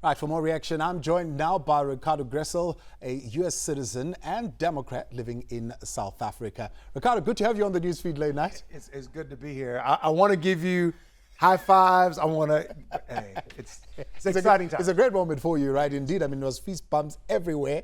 Right, for more reaction, I'm joined now by Ricardo Gressel, a U.S. citizen and Democrat living in South Africa. Ricardo, good to have you on the newsfeed late night. It's good to be here. I want to give you high fives. I want to, it's exciting time. It's a great moment for you, right? Indeed. I mean, there was fist bumps everywhere.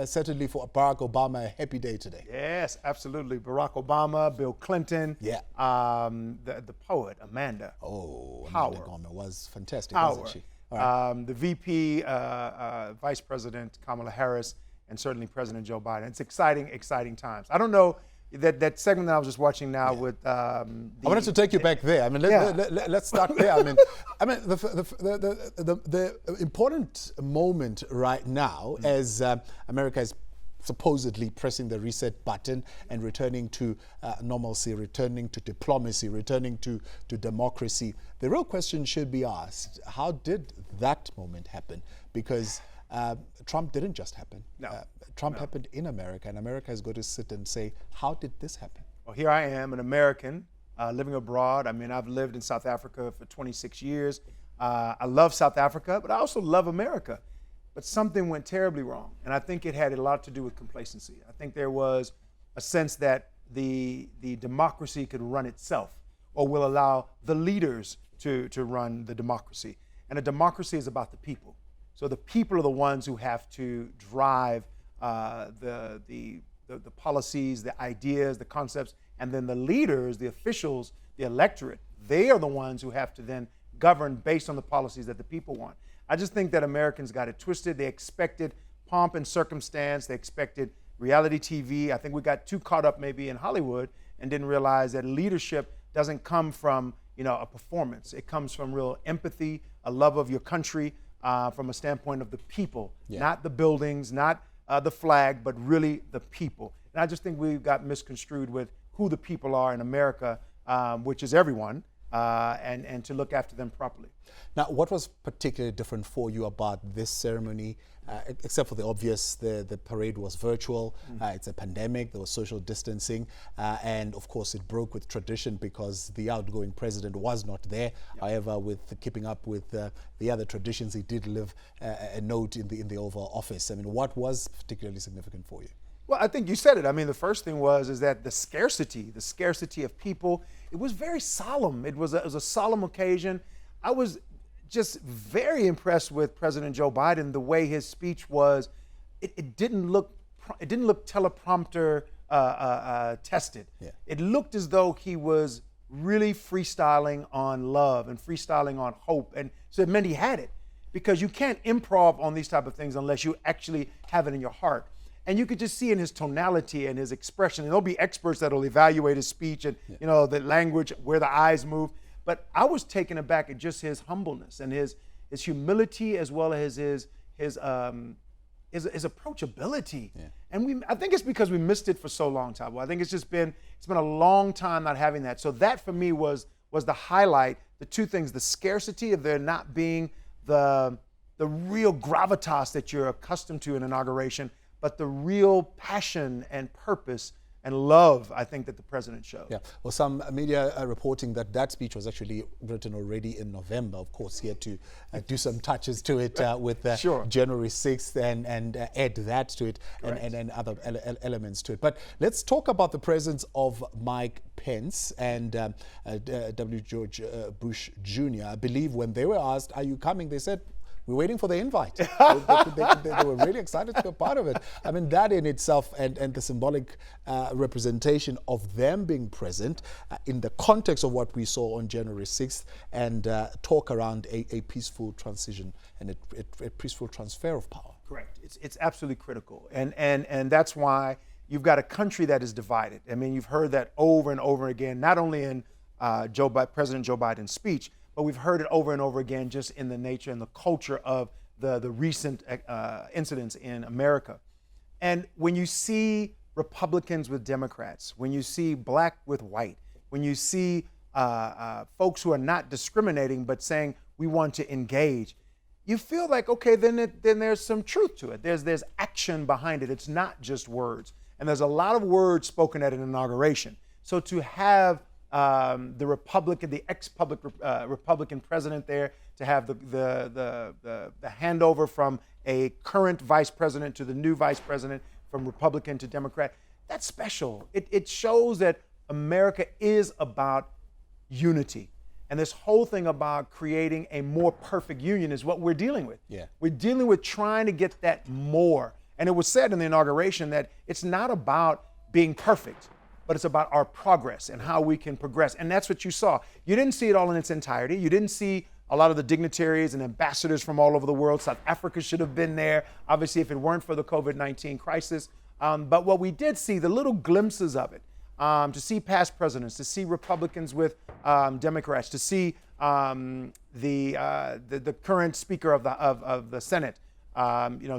Certainly for Barack Obama, a happy day today. Yes, absolutely. Barack Obama, Bill Clinton. Yeah. The poet, Amanda. Oh, Power. Amanda Gomez was fantastic, Power. wasn't she? Right. The VP, Vice President Kamala Harris, and certainly President Joe Biden. It's exciting times. I don't know, that segment that I was just watching now with I wanted to take you back there. I mean, let's start there. I mean, the important moment right now as America is supposedly pressing the reset button and returning to normalcy, returning to diplomacy, returning to democracy. The real question should be asked, how did that moment happen? Because Trump didn't just happen. No. Trump happened in America, and America has got to sit and say, how did this happen? Well, here I am, an American living abroad. I mean, I've lived in South Africa for 26 years. I love South Africa, but I also love America. But something went terribly wrong, and I think it had a lot to do with complacency. I think there was a sense that the democracy could run itself, or will allow the leaders to run the democracy. And a democracy is about the people. So the people are the ones who have to drive the policies, the ideas, the concepts, and then the leaders, the officials, the electorate, they are the ones who have to then govern based on the policies that the people want. I just think that Americans got it twisted. They expected pomp and circumstance. They expected reality TV. I think we got too caught up maybe in Hollywood and didn't realize that leadership doesn't come from, a performance. It comes from real empathy, a love of your country, from a standpoint of the people, not the buildings, not the flag, but really the people. And I just think we got misconstrued with who the people are in America, which is everyone, and to look after them properly. Now, what was particularly different for you about this ceremony, except for the obvious, the parade was virtual, it's a pandemic, there was social distancing, and of course it broke with tradition because the outgoing president was not there. However, with keeping up with the other traditions, he did leave a note in the Oval Office. I mean, what was particularly significant for you? Well, I think you said it. I mean, the first thing is that the scarcity of people, it was very solemn. It was a solemn occasion. I was just very impressed with President Joe Biden, the way his speech was. It didn't look teleprompter tested. Yeah. It looked as though he was really freestyling on love and freestyling on hope. And so it meant he had it, because you can't improv on these type of things unless you actually have it in your heart. And you could just see in his tonality and his expression, and there'll be experts that'll evaluate his speech and the language, where the eyes move. But I was taken aback at just his humbleness and his humility, as well as his approachability. Yeah. And I think it's because we missed it for so long, Thabo. I think it's been a long time not having that. So that for me was the highlight. The two things: the scarcity of there not being the real gravitas that you're accustomed to in inauguration, but the real passion and purpose and love, I think, that the president showed. Yeah, well, some media are reporting that speech was actually written already in November. Of course, he had to do some touches to it with January 6th and add that to it and other elements to it. But let's talk about the presence of Mike Pence and W. George Bush Jr. I believe when they were asked, are you coming, they said, we're waiting for the invite. They were really excited to be a part of it. I mean, that in itself and the symbolic representation of them being present in the context of what we saw on January 6th and talk around a peaceful transition and a peaceful transfer of power. Correct. It's absolutely critical. And that's why you've got a country that is divided. I mean, you've heard that over and over again, not only in President Joe Biden's speech, but we've heard it over and over again just in the nature and the culture of the recent incidents in America. And when you see Republicans with Democrats, when you see black with white, when you see folks who are not discriminating but saying we want to engage, you feel like, okay, then there's some truth to it. There's action behind it. It's not just words. And there's a lot of words spoken at an inauguration. So to have the Republican, the ex-public Republican president there, to have the handover from a current vice president to the new vice president, from Republican to Democrat. That's special. It shows that America is about unity. And this whole thing about creating a more perfect union is what we're dealing with. Yeah. We're dealing with trying to get that more. And it was said in the inauguration that it's not about being perfect, but it's about our progress and how we can progress. And that's what you saw. You didn't see it all in its entirety. You didn't see a lot of the dignitaries and ambassadors from all over the world. South Africa should have been there, obviously, if it weren't for the COVID-19 crisis. But what we did see, the little glimpses of it, to see past presidents, to see Republicans with Democrats, to see the current Speaker of the Senate,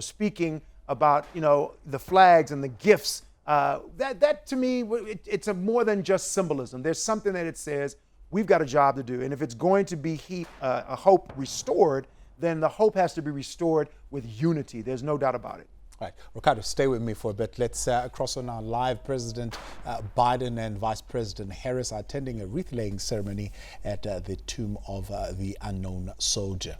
speaking about the flags and the gifts. That to me, it's more than just symbolism. There's something that it says we've got a job to do, and if it's going to be a hope restored, then the hope has to be restored with unity. There's no doubt about it. All right, Ricardo, stay with me for a bit. Let's cross on our live. President Biden and Vice President Harris are attending a wreath-laying ceremony at the tomb of the unknown soldier.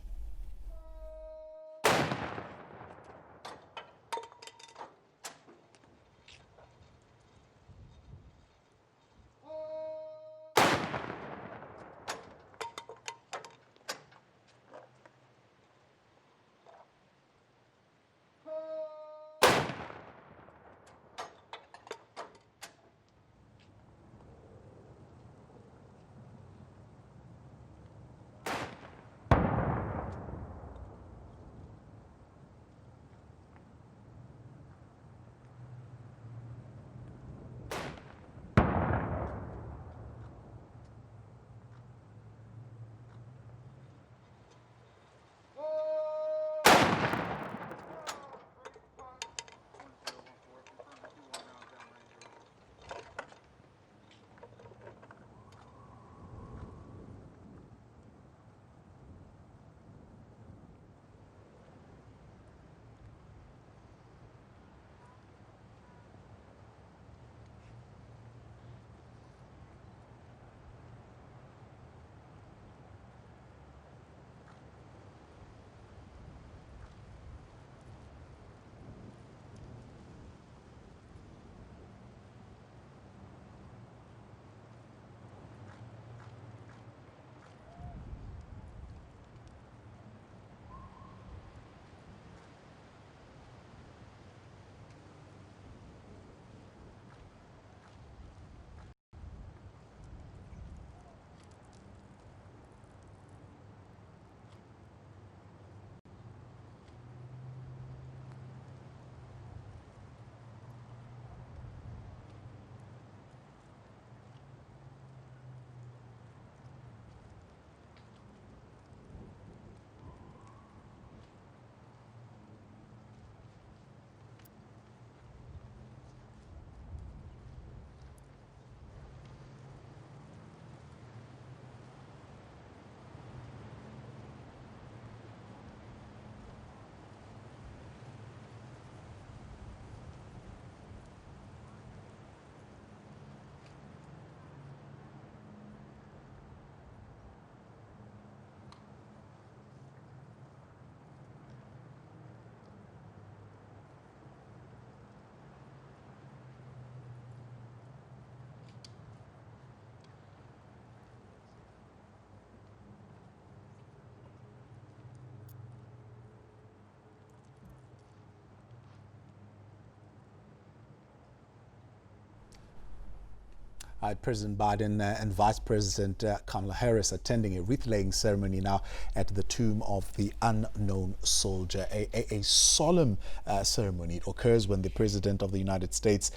President Biden and Vice President Kamala Harris attending a wreath-laying ceremony now at the tomb of the unknown soldier. A solemn ceremony. It occurs when the President of the United States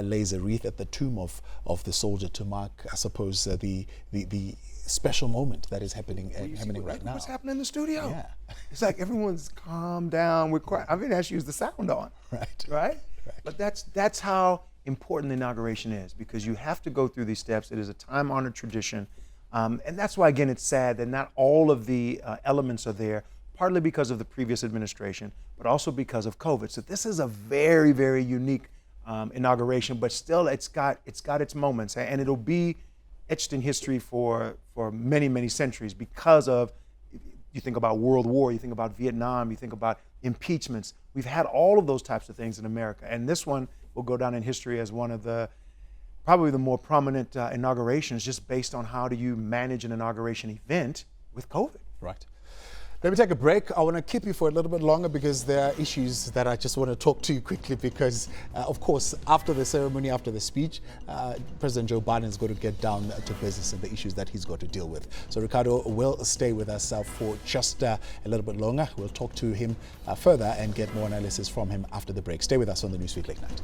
lays a wreath at the tomb of the soldier to mark, I suppose, the special moment that is happening right now. What's happening in the studio? Yeah. It's like everyone's calmed down. We're quiet. I mean, actually use the sound on. Right? But that's how important the inauguration is, because you have to go through these steps. It is a time-honored tradition. And that's why, again, it's sad that not all of the elements are there, partly because of the previous administration, but also because of COVID. So this is a very, very unique inauguration, but still it's got its moments, and it'll be etched in history for many, many centuries because of, you think about World War, you think about Vietnam, you think about impeachments. We've had all of those types of things in America. And this one will go down in history as one of the, probably the more prominent inaugurations, just based on how do you manage an inauguration event with COVID. Right. Let me take a break. I want to keep you for a little bit longer because there are issues that I just want to talk to you quickly because, of course, after the ceremony, after the speech, President Joe Biden is going to get down to business and the issues that he's got to deal with. So Ricardo will stay with us for just a little bit longer. We'll talk to him further and get more analysis from him after the break. Stay with us on the Newsweek Late Night.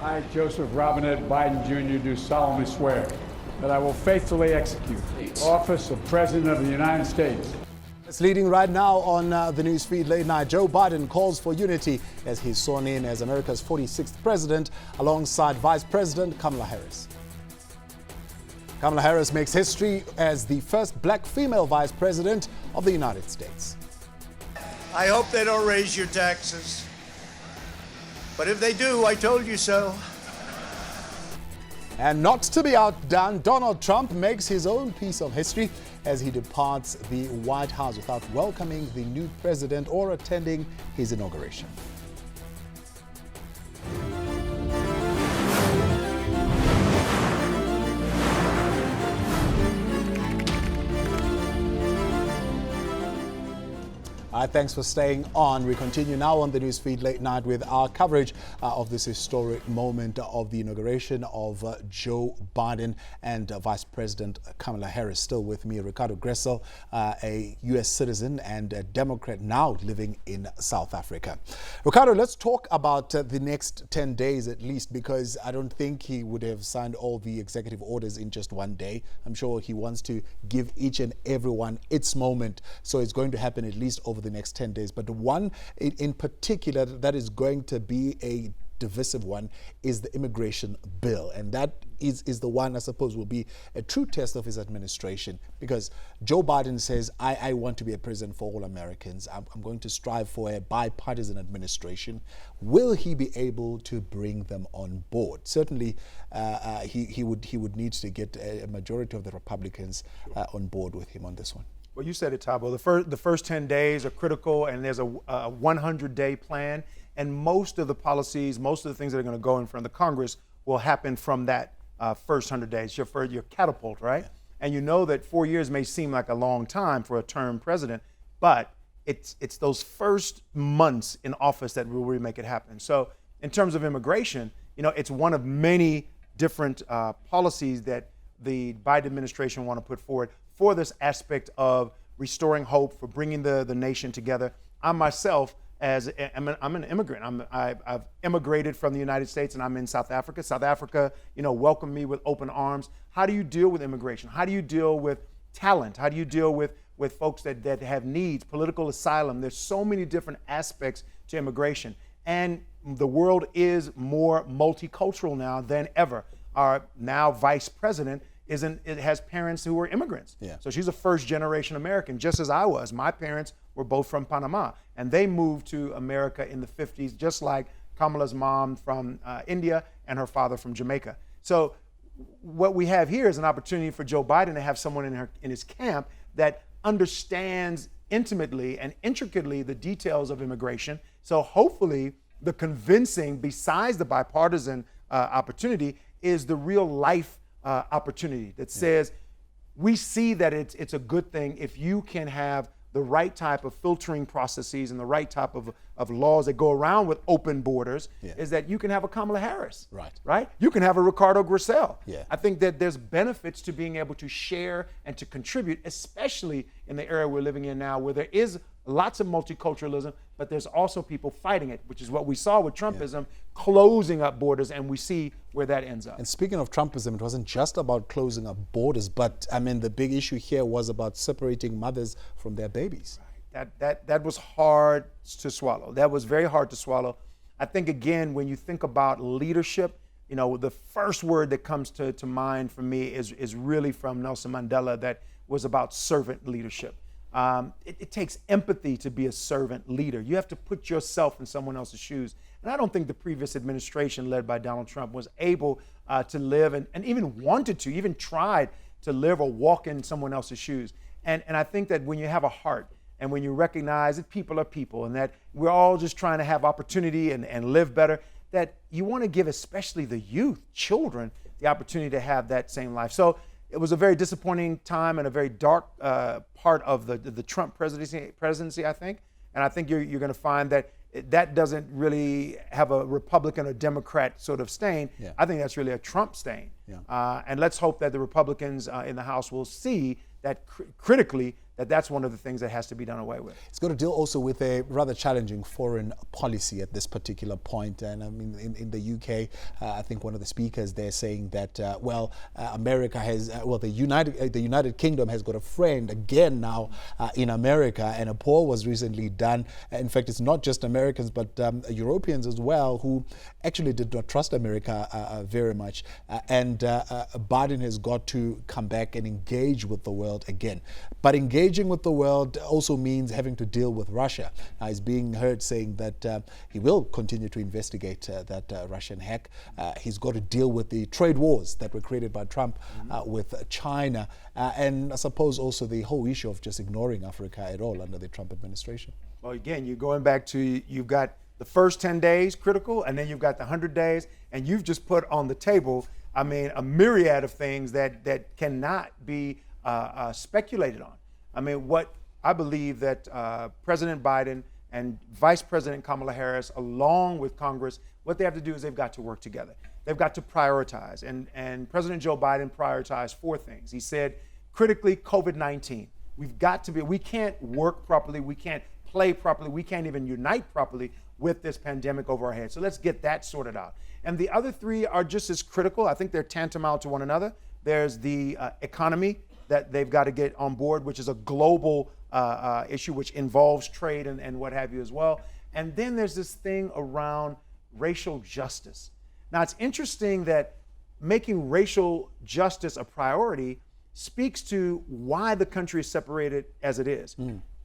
I, Joseph Robinette Biden Jr., do solemnly swear that I will faithfully execute the office of President of the United States. It's leading right now on the Newsfeed Late Night. Joe Biden calls for unity as he's sworn in as America's 46th president alongside Vice President Kamala Harris. Kamala Harris makes history as the first black female vice president of the United States. I hope they don't raise your taxes. But if they do, I told you so. And not to be outdone, Donald Trump makes his own piece of history as he departs the White House without welcoming the new president or attending his inauguration. Thanks for staying on. We continue now on the Newsfeed Late Night with our coverage of this historic moment of the inauguration of Joe Biden and Vice President Kamala Harris. Still with me, Ricardo Gressel, a U.S. citizen and a Democrat now living in South Africa. Ricardo, let's talk about the next 10 days at least, because I don't think he would have signed all the executive orders in just one day. I'm sure he wants to give each and everyone its moment. So it's going to happen at least over the next 10 days. But the one in particular that is going to be a divisive one is the immigration bill. And that is the one I suppose will be a true test of his administration, because Joe Biden says, I want to be a president for all Americans. I'm going to strive for a bipartisan administration. Will he be able to bring them on board? Certainly, he would need to get a majority of the Republicans on board with him on this one. Well, you said it, Thabo. The first 10 days are critical, and there's a 100-day plan. And most of the policies, most of the things that are going to go in front of the Congress will happen from that first 100 days, your catapult, right? Yeah. And you know that 4 years may seem like a long time for a term president, but it's those first months in office that will really make it happen. So in terms of immigration, it's one of many different policies that the Biden administration want to put forward for this aspect of restoring hope, for bringing the nation together. I myself, I'm an immigrant. I've immigrated from the United States, and I'm in South Africa. South Africa, welcomed me with open arms. How do you deal with immigration? How do you deal with talent? How do you deal with folks that have needs, political asylum? There's so many different aspects to immigration. And the world is more multicultural now than ever. Our now vice president it has parents who are immigrants. Yeah. So she's a first generation American, just as I was. My parents were both from Panama, and they moved to America in the 50s, just like Kamala's mom from India and her father from Jamaica. So what we have here is an opportunity for Joe Biden to have someone in his camp that understands intimately and intricately the details of immigration. So hopefully the convincing, besides the bipartisan opportunity, is the real life opportunity that says we see that it's a good thing if you can have the right type of filtering processes and the right type of laws that go around with open borders, is that you can have a Kamala Harris, right? You can have a Ricardo Gressel. I think that there's benefits to being able to share and to contribute, especially in the era we're living in now, where there is lots of multiculturalism, but there's also people fighting it, which is what we saw with Trumpism, closing up borders, and we see where that ends up. And speaking of Trumpism, it wasn't just about closing up borders, but I mean, the big issue here was about separating mothers from their babies. That was hard to swallow. That was very hard to swallow. I think, again, when you think about leadership, you know, the first word that comes to mind for me is really from Nelson Mandela, that was about servant leadership. It takes empathy to be a servant leader. You have to put yourself in someone else's shoes. And I don't think the previous administration led by Donald Trump was able to live and even wanted to, even tried to live or walk in someone else's shoes. And I think that when you have a heart and when you recognize that people are people and that we're all just trying to have opportunity and live better, that you want to give especially the youth, children, the opportunity to have that same life. So it was a very disappointing time and a very dark part of the Trump presidency, I think. And I think you're going to find that doesn't really have a Republican or Democrat sort of stain. I think that's really a Trump stain. And let's hope that the Republicans in the House will see that critically that's one of the things that has to be done away with. It's going to deal also with a rather challenging foreign policy at this particular point. And I mean, in the UK, I think one of the speakers there saying that, America has, the United Kingdom has got a friend again now in America. And a poll was recently done. In fact, it's not just Americans, but Europeans as well, who actually did not trust America very much. And Biden has got to come back and engage with the world again. But engaging with the world also means having to deal with Russia. He's being heard saying that he will continue to investigate that Russian hack. He's got to deal with the trade wars that were created by Trump with China. And I suppose also the whole issue of just ignoring Africa at all under the Trump administration. Well, again, you're going back to, you've got the first 10 days critical, and then you've got the 100 days, and you've just put on the table, I mean, a myriad of things that cannot be speculated on. I mean, what I believe that President Biden and Vice President Kamala Harris, along with Congress, what they have to do is they've got to work together. They've got to prioritize. And President Joe Biden prioritized 4 things. He said, critically, COVID-19. We've got to be, we can't work properly, we can't play properly, we can't even unite properly with this pandemic over our heads. So let's get that sorted out. And the other 3 are just as critical. I think they're tantamount to one another. There's the economy that they've got to get on board, which is a global issue, which involves trade and what have you as well. And then there's this thing around racial justice. Now, it's interesting that making racial justice a priority speaks to why the country is separated as it is.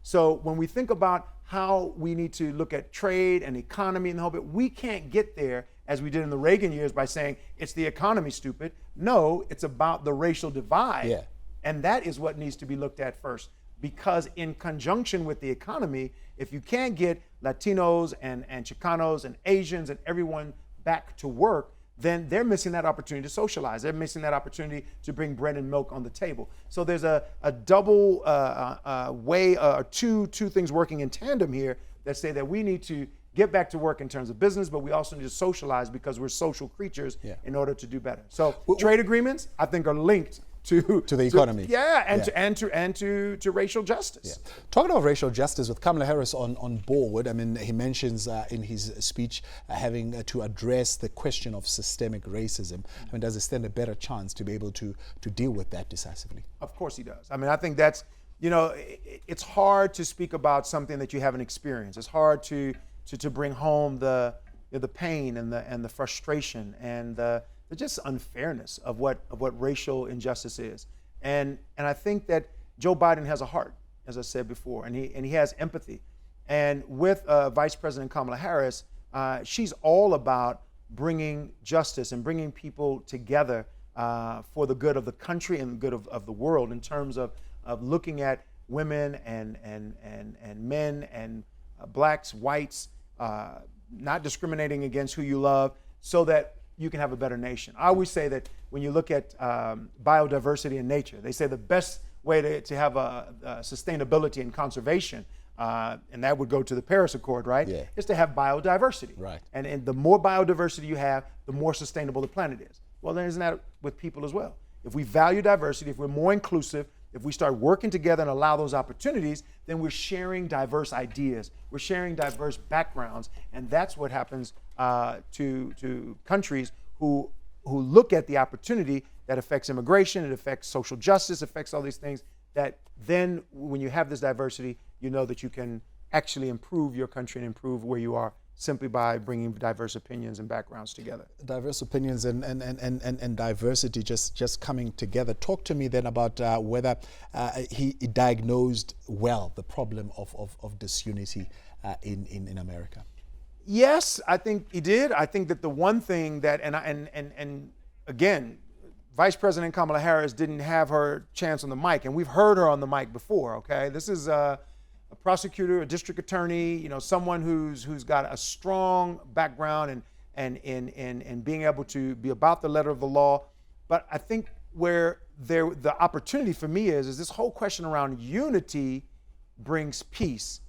So when we think about how we need to look at trade and economy and the whole bit, we can't get there as we did in the Reagan years by saying it's the economy, stupid. No, it's about the racial divide. And that is what needs to be looked at first, because in conjunction with the economy, if you can't get Latinos and Chicanos and Asians and everyone back to work, then they're missing that opportunity to socialize. They're missing that opportunity to bring bread and milk on the table. So there's a double way, two things working in tandem here that say that we need to get back to work in terms of business, but we also need to socialize because we're social creatures in order to do better. So trade agreements, I think, are linked to the economy. To racial justice. Talking about racial justice, with Kamala Harris on board, I mean, he mentions in his speech having to address the question of systemic racism. I mean, does he stand a better chance to be able to deal with that decisively? Of course he does. I mean, I think that's, it's hard to speak about something that you haven't experienced. It's hard to to bring home the pain and the frustration and the just unfairness of what racial injustice is. And I think that Joe Biden has a heart, as I said before, and he has empathy. And with Vice President Kamala Harris, she's all about bringing justice and bringing people together for the good of the country and the good of the world, in terms of looking at women and men and blacks, whites, not discriminating against who you love, so that you can have a better nation. I always say that when you look at biodiversity in nature, they say the best way to have a sustainability and conservation, and that would go to the Paris Accord, right? Yeah. Is to have biodiversity. Right. And the more biodiversity you have, the more sustainable the planet is. Well, then isn't that with people as well? If we value diversity, if we're more inclusive, if we start working together and allow those opportunities, then we're sharing diverse ideas, we're sharing diverse backgrounds, and that's what happens to countries who look at the opportunity that affects immigration, it affects social justice, affects all these things, that then when you have this diversity, you know that you can actually improve your country and improve where you are simply by bringing diverse opinions and backgrounds together. Diverse opinions and diversity just coming together. Talk to me then about whether he diagnosed well the problem of disunity in America. Yes, I think he did. I think that the one thing that, and again, Vice President Kamala Harris didn't have her chance on the mic, and we've heard her on the mic before, okay? This is a prosecutor, a district attorney, someone who's got a strong background and being able to be about the letter of the law. But I think where the opportunity for me is this whole question around unity brings peace.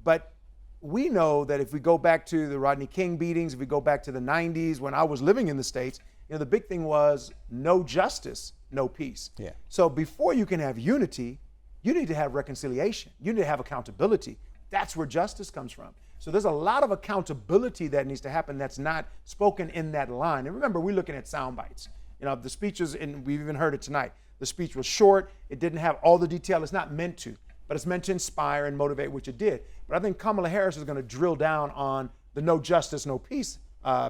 But we know that if we go back to the Rodney King beatings, if we go back to the 90s when I was living in the States, the big thing was no justice, no peace. Yeah. So before you can have unity, you need to have reconciliation. You need to have accountability. That's where justice comes from. So there's a lot of accountability that needs to happen that's not spoken in that line. And remember, we're looking at sound bites. The speeches, and we've even heard it tonight, the speech was short. It didn't have all the detail. It's not meant to, but it's meant to inspire and motivate, which it did. But I think Kamala Harris is going to drill down on the no justice, no peace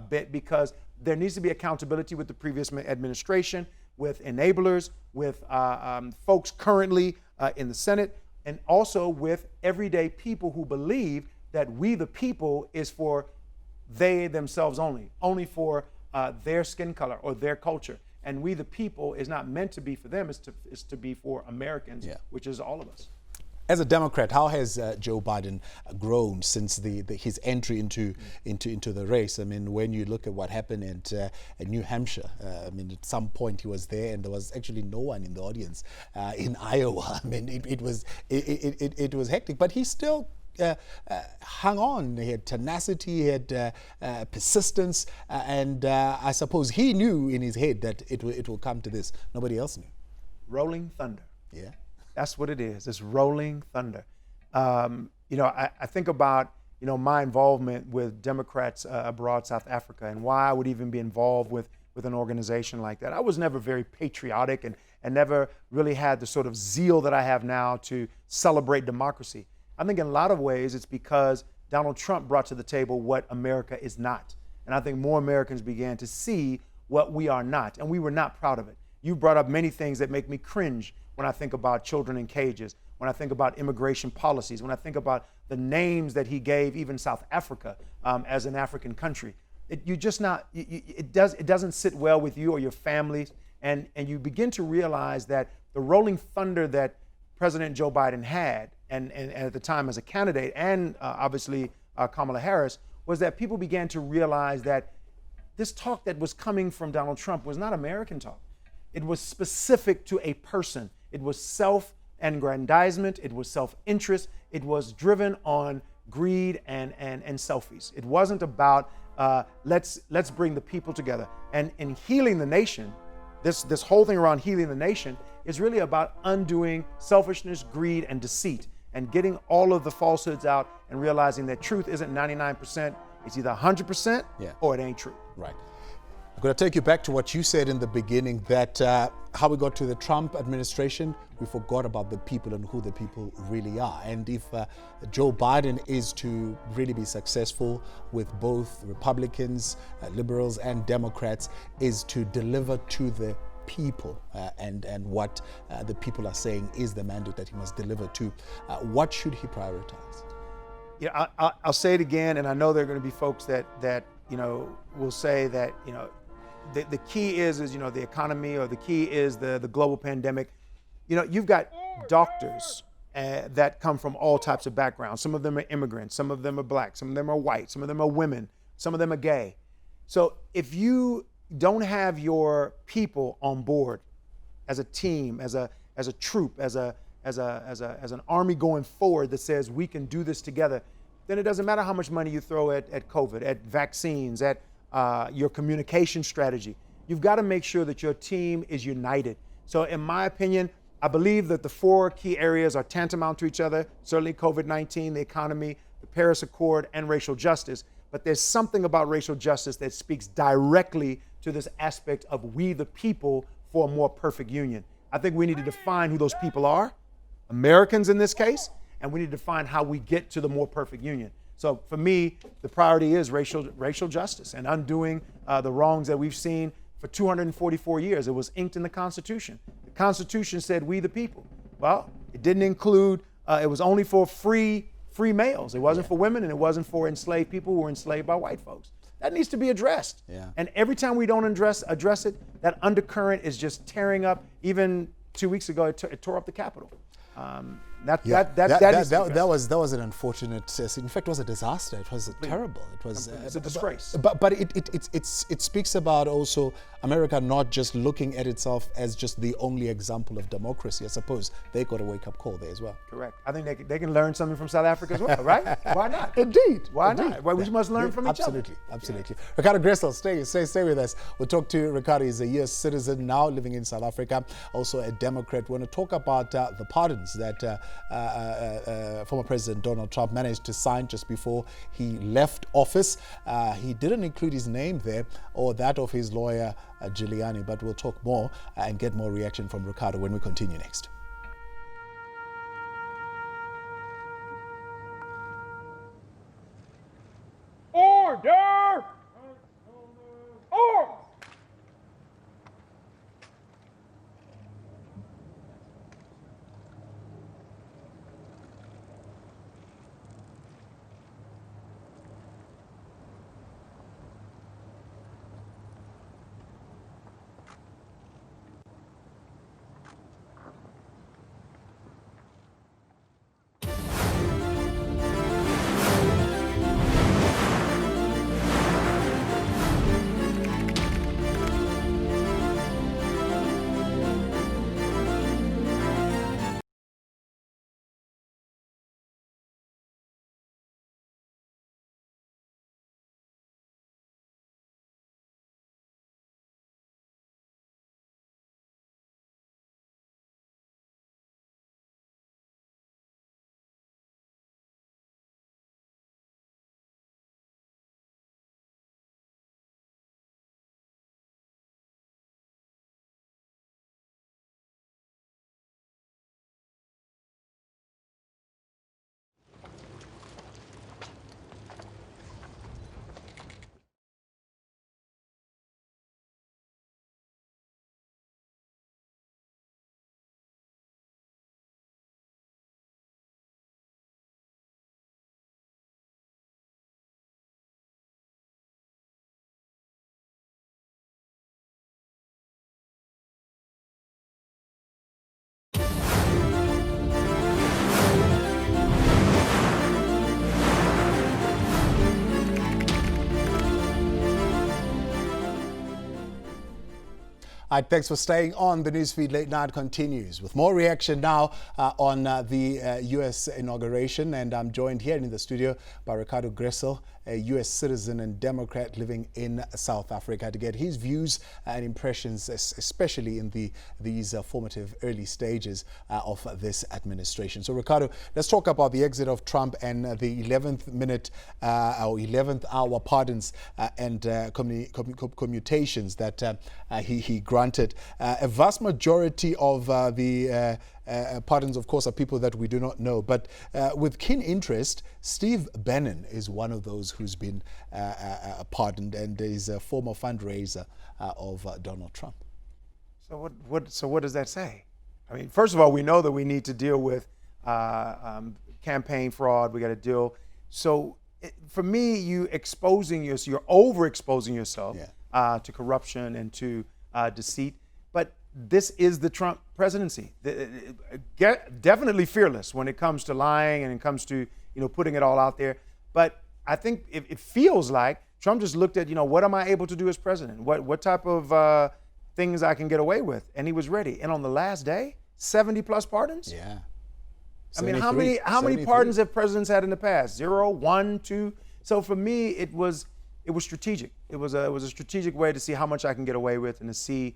bit, because there needs to be accountability with the previous administration, with enablers, with folks currently in the Senate, and also with everyday people who believe that we the people is for they themselves only for their skin color or their culture. And we the people is not meant to be for them, it's to be for Americans, Yeah. which is all of us. As a Democrat, how has Joe Biden grown since his entry into the race? I mean, when you look at what happened at New Hampshire, at some point he was there and there was actually no one in the audience in Iowa. I mean, it was hectic, but he still hung on. He had tenacity, he had persistence, and I suppose he knew in his head that it will come to this. Nobody else knew. Rolling thunder. Yeah. That's what it is. It's rolling thunder. I think about, my involvement with Democrats abroad South Africa and why I would even be involved with an organization like that. I was never very patriotic and never really had the sort of zeal that I have now to celebrate democracy. I think in a lot of ways it's because Donald Trump brought to the table what America is not. And I think more Americans began to see what we are not, and we were not proud of it. You brought up many things that make me cringe when I think about children in cages, when I think about immigration policies, when I think about the names that he gave even South Africa as an African country. It doesn't sit well with you or your families, and you begin to realize that the rolling thunder that President Joe Biden had, and at the time as a candidate, and obviously Kamala Harris, was that people began to realize that this talk that was coming from Donald Trump was not American talk. It was specific to a person. It was self-aggrandizement. It was self-interest. It was driven on greed and selfies. It wasn't about let's bring the people together. And in healing the nation, this whole thing around healing the nation is really about undoing selfishness, greed, and deceit, and getting all of the falsehoods out and realizing that truth isn't 99%. It's either 100% or it ain't true. Right. I'm going to take you back to what you said in the beginning, that how we got to the Trump administration, we forgot about the people and who the people really are. And if Joe Biden is to really be successful with both Republicans, liberals, and Democrats, is to deliver to the people and what the people are saying is the mandate that he must deliver to, what should he prioritize? Yeah, I'll say it again, and I know there are going to be folks that will say that the key is the economy, or the key is the global pandemic. You've got doctors that come from all types of backgrounds. Some of them are immigrants, some of them are black, some of them are white, some of them are women, some of them are gay. So if you don't have your people on board as a team, as a troop, as an army going forward that says we can do this together, then it doesn't matter how much money you throw at COVID, at vaccines, at your communication strategy. You've got to make sure that your team is united. So in my opinion, I believe that the 4 key areas are tantamount to each other: certainly COVID-19, the economy, the Paris Accord, and racial justice. But there's something about racial justice that speaks directly to this aspect of we the people for a more perfect union. I think we need to define who those people are, Americans in this case, and we need to define how we get to the more perfect union. So for me, the priority is racial justice and undoing the wrongs that we've seen for 244 years. It was inked in the Constitution. The Constitution said we the people. Well, it didn't include, it was only for free males. It wasn't for women, and it wasn't for enslaved people who were enslaved by white folks. That needs to be addressed. Yeah. And every time we don't address it, that undercurrent is just tearing up. Even 2 weeks ago, it tore up the Capitol. That was an unfortunate. In fact, it was a disaster. It was terrible. It was it's a disgrace. But it speaks about also America not just looking at itself as just the only example of democracy. I suppose they got a wake-up call there as well. Correct. I think they can learn something from South Africa as well, right? Why not? Indeed. Why not? Well, we must learn from each other. Absolutely. Ricardo Gressel, stay with us. We'll talk to Ricardo. He's a US citizen now living in South Africa, also a Democrat. We want to talk about the pardons that former President Donald Trump managed to sign just before he left office. He didn't include his name there or that of his lawyer, Giuliani, but we'll talk more and get more reaction from Ricardo when we continue next. Order! Order! All right, thanks for staying on. The Newsfeed Late Night continues with more reaction now on the US inauguration. And I'm joined here in the studio by Ricardo Gressel, a U.S. citizen and Democrat living in South Africa, to get his views and impressions, especially in these formative early stages of this administration. So, Ricardo, let's talk about the exit of Trump and the 11th minute or 11th hour pardons and commutations that he granted. A vast majority of the pardons, of course, are people that we do not know. But with keen interest, Steve Bannon is one of those who's been pardoned and is a former fundraiser of Donald Trump. So what does that say? I mean, first of all, we know that we need to deal with campaign fraud. We got to deal. So for me, you're overexposing yourself to corruption and to deceit. But this is the Trump presidency. Definitely fearless when it comes to lying and it comes to putting it all out there. But I think it feels like Trump just looked at what am I able to do as president? What type of things I can get away with? And he was ready. And on the last day, 70 plus pardons. Yeah. I mean, how many pardons have presidents had in the past? 0, 1, 2. So for me, it was strategic. It was a strategic way to see how much I can get away with and to see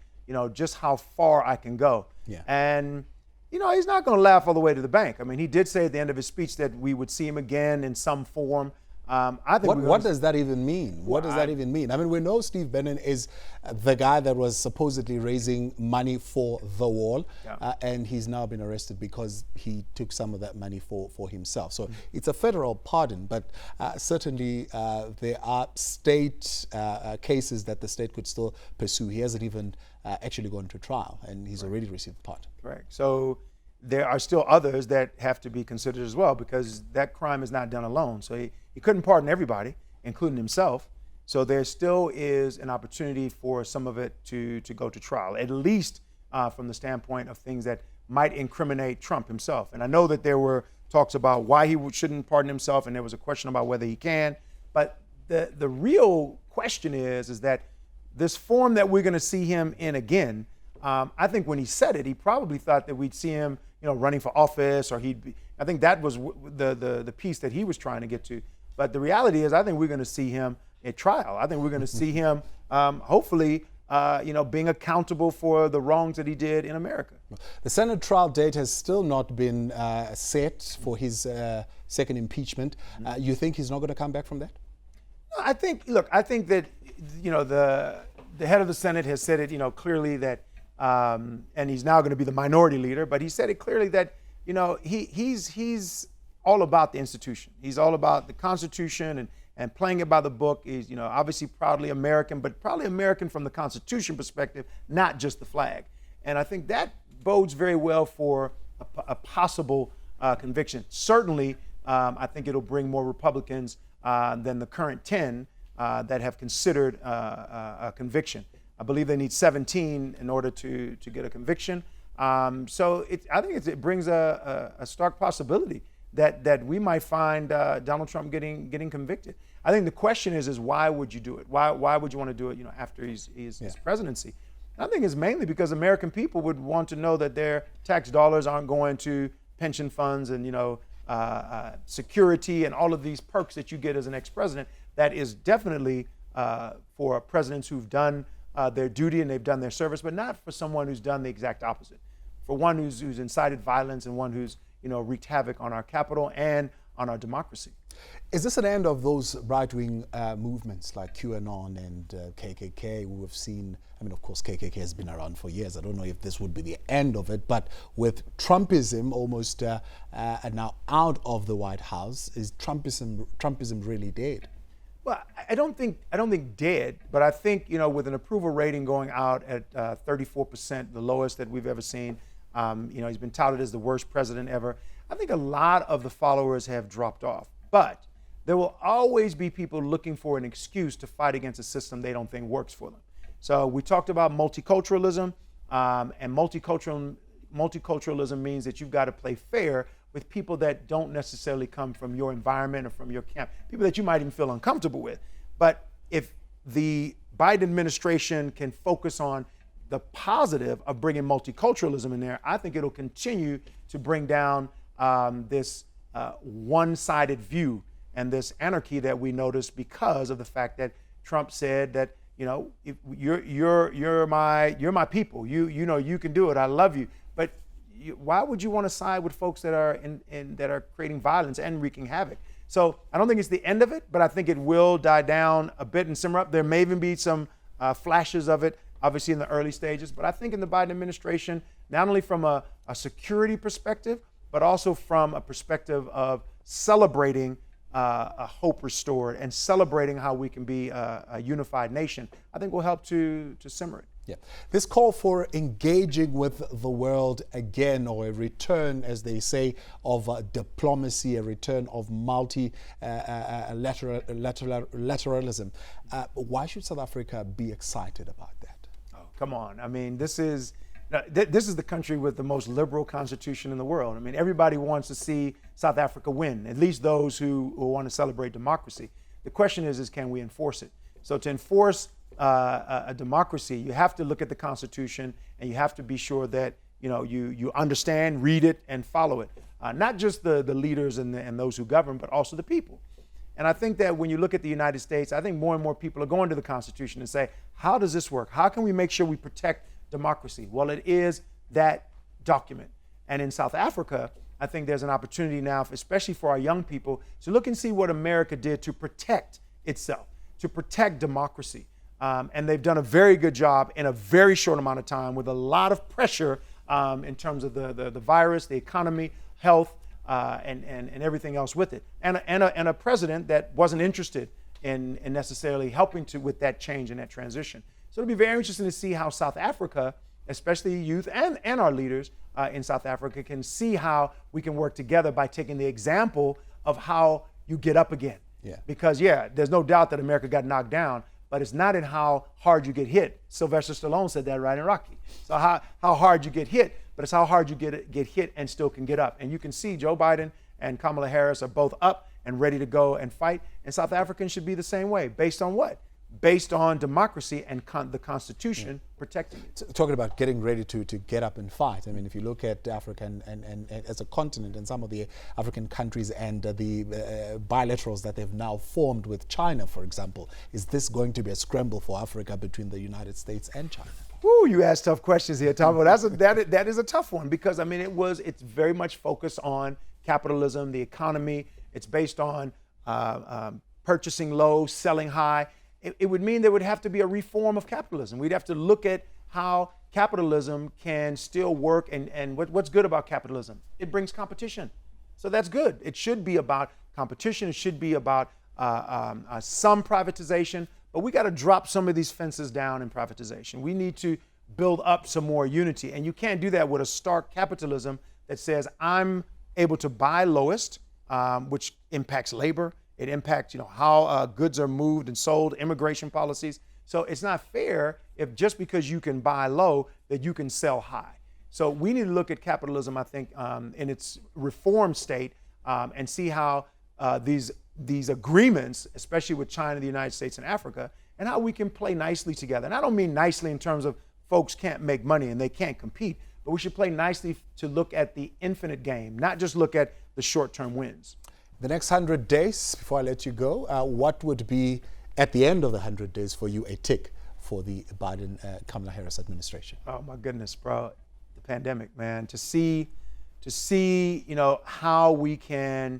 just how far I can go. Yeah. And he's not going to laugh all the way to the bank. I mean, he did say at the end of his speech that we would see him again in some form. I think what does that even mean? What does that even mean? I mean, we know Steve Bannon is the guy that was supposedly raising money for the wall, and he's now been arrested because he took some of that money for himself. So it's a federal pardon, but certainly there are state cases that the state could still pursue. He hasn't even actually gone to trial, and he's already received the pardon. Right. So there are still others that have to be considered as well, because that crime is not done alone. So he couldn't pardon everybody, including himself. So there still is an opportunity for some of it to go to trial, at least from the standpoint of things that might incriminate Trump himself. And I know that there were talks about why he shouldn't pardon himself, and there was a question about whether he can. But the real question is that this form that we're going to see him in again, I think when he said it, he probably thought that we'd see him, running for office, or I think that was the piece that he was trying to get to. But the reality is, I think we're going to see him at trial. I think we're going to see him, hopefully, being accountable for the wrongs that he did in America. The Senate trial date has still not been set for his second impeachment. You think he's not going to come back from that? I think that, the head of the Senate has said it, clearly that, and he's now going to be the minority leader, but he said it clearly that, he's all about the institution. He's all about the Constitution and playing it by the book. He's, obviously proudly American, but probably American from the Constitution perspective, not just the flag. And I think that bodes very well for a possible conviction. Certainly, I think it'll bring more Republicans than the current 10 that have considered a conviction. I believe they need 17 in order to get a conviction. So I think it brings a stark possibility that we might find Donald Trump getting convicted. I think the question is why would you do it? Why would you want to do it? After his presidency. And I think it's mainly because American people would want to know that their tax dollars aren't going to pension funds and security and all of these perks that you get as an ex-president. That is definitely for presidents who've done their duty and they've done their service, but not for someone who's done the exact opposite. For one who's incited violence and one who's wreaked havoc on our capital and on our democracy. Is this an end of those right-wing movements like QAnon and KKK who have seen? I mean, of course, KKK has been around for years. I don't know if this would be the end of it, but with Trumpism almost now out of the White House, is Trumpism really dead? Well, I don't think dead, but I think with an approval rating going out at 34%, the lowest that we've ever seen. He's been touted as the worst president ever. I think a lot of the followers have dropped off, but there will always be people looking for an excuse to fight against a system they don't think works for them. So we talked about multiculturalism, and multiculturalism means that you've got to play fair with people that don't necessarily come from your environment or from your camp, people that you might even feel uncomfortable with. But if the Biden administration can focus on the positive of bringing multiculturalism in there, I think it'll continue to bring down this one-sided view and this anarchy that we notice because of the fact that Trump said that, you know, if you're my people. You know you can do it. I love you. But why would you want to side with folks that are that are creating violence and wreaking havoc? So I don't think it's the end of it, but I think it will die down a bit and simmer up. There may even be some flashes of it, obviously in the early stages. But I think in the Biden administration, not only from a security perspective, but also from a perspective of celebrating a hope restored and celebrating how we can be a unified nation, I think will help to simmer it. Yeah. This call for engaging with the world again, or a return, as they say, of diplomacy, a return of multilateralism. Why should South Africa be excited about that? Oh, come on. I mean, this is the country with the most liberal constitution in the world. I mean, everybody wants to see South Africa win, at least those who want to celebrate democracy. The question is can we enforce it? So to enforce a democracy, you have to look at the Constitution, and you have to be sure that you understand, read it, and follow it. Not just the leaders and those who govern, but also the people. And I think that when you look at the United States, I think more and more people are going to the Constitution and say, how does this work? How can we make sure we protect democracy? Well, it is that document. And in South Africa, I think there's an opportunity now, especially for our young people, to look and see what America did to protect itself, to protect democracy. And they've done a very good job in a very short amount of time with a lot of pressure in terms of the virus, the economy, health, and everything else with it. And a president that wasn't interested in necessarily helping with that change and that transition. So it'll be very interesting to see how South Africa, especially youth and our leaders in South Africa, can see how we can work together by taking the example of how you get up again. Yeah. Because, there's no doubt that America got knocked down, but it's not in how hard you get hit. Sylvester Stallone said that right in Rocky. So how hard you get hit, but it's how hard you get hit and still can get up. And you can see Joe Biden and Kamala Harris are both up and ready to go and fight. And South Africans should be the same way. Based on what? Based on democracy and the Constitution protecting it. Talking about getting ready to get up and fight. I mean, if you look at Africa and as a continent and some of the African countries and the bilaterals that they've now formed with China, for example, is this going to be a scramble for Africa between the United States and China? Woo, you ask tough questions here, Thabo. That is a tough one because, I mean, it's very much focused on capitalism, the economy. It's based on purchasing low, selling high. It would mean there would have to be a reform of capitalism. We'd have to look at how capitalism can still work and what's good about capitalism. It brings competition. So that's good. It should be about competition. It should be about some privatization, but we got to drop some of these fences down in privatization. We need to build up some more unity. And you can't do that with a stark capitalism that says I'm able to buy lowest, which impacts labor. It impacts, how goods are moved and sold, immigration policies. So it's not fair if just because you can buy low that you can sell high. So we need to look at capitalism, I think, in its reform state and see how these agreements, especially with China, the United States, and Africa, and how we can play nicely together. And I don't mean nicely in terms of folks can't make money and they can't compete, but we should play nicely to look at the infinite game, not just look at the short-term wins. The next 100 days, before I let you go, what would be, at the end of the 100 days for you, a tick for the Biden-Kamala Harris administration? Oh, my goodness, bro. The pandemic, man. To see, how we can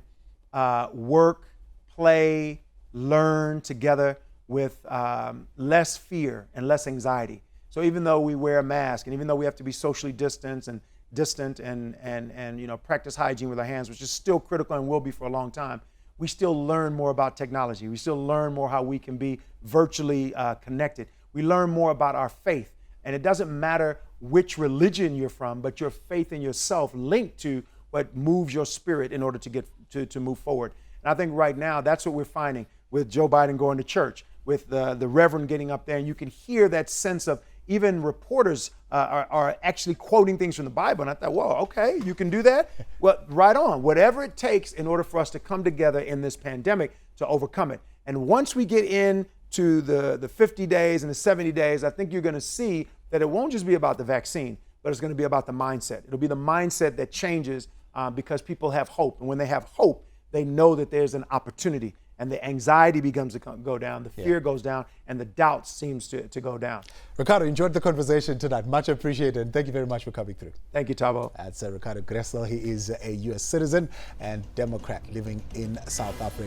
work, play, learn together with less fear and less anxiety. So even though we wear a mask and even though we have to be socially distant and practice hygiene with our hands, which is still critical and will be for a long time, we still learn more about technology. We still learn more how we can be virtually connected. We learn more about our faith. And it doesn't matter which religion you're from, but your faith in yourself linked to what moves your spirit in order to get to move forward. And I think right now that's what we're finding with Joe Biden going to church, with the Reverend getting up there, and you can hear that sense of even reporters are actually quoting things from the Bible. And I thought, whoa, okay, you can do that? Well, right on. Whatever it takes in order for us to come together in this pandemic to overcome it. And once we get into the 50 days and the 70 days, I think you're going to see that it won't just be about the vaccine, but it's going to be about the mindset. It'll be the mindset that changes because people have hope. And when they have hope, they know that there's an opportunity, and the anxiety begins to go down, the fear goes down, and the doubt seems to go down. Ricardo, enjoyed the conversation tonight. Much appreciated, and thank you very much for coming through. Thank you, Thabo. That's Ricardo Gressel. He is a U.S. citizen and Democrat living in South Africa.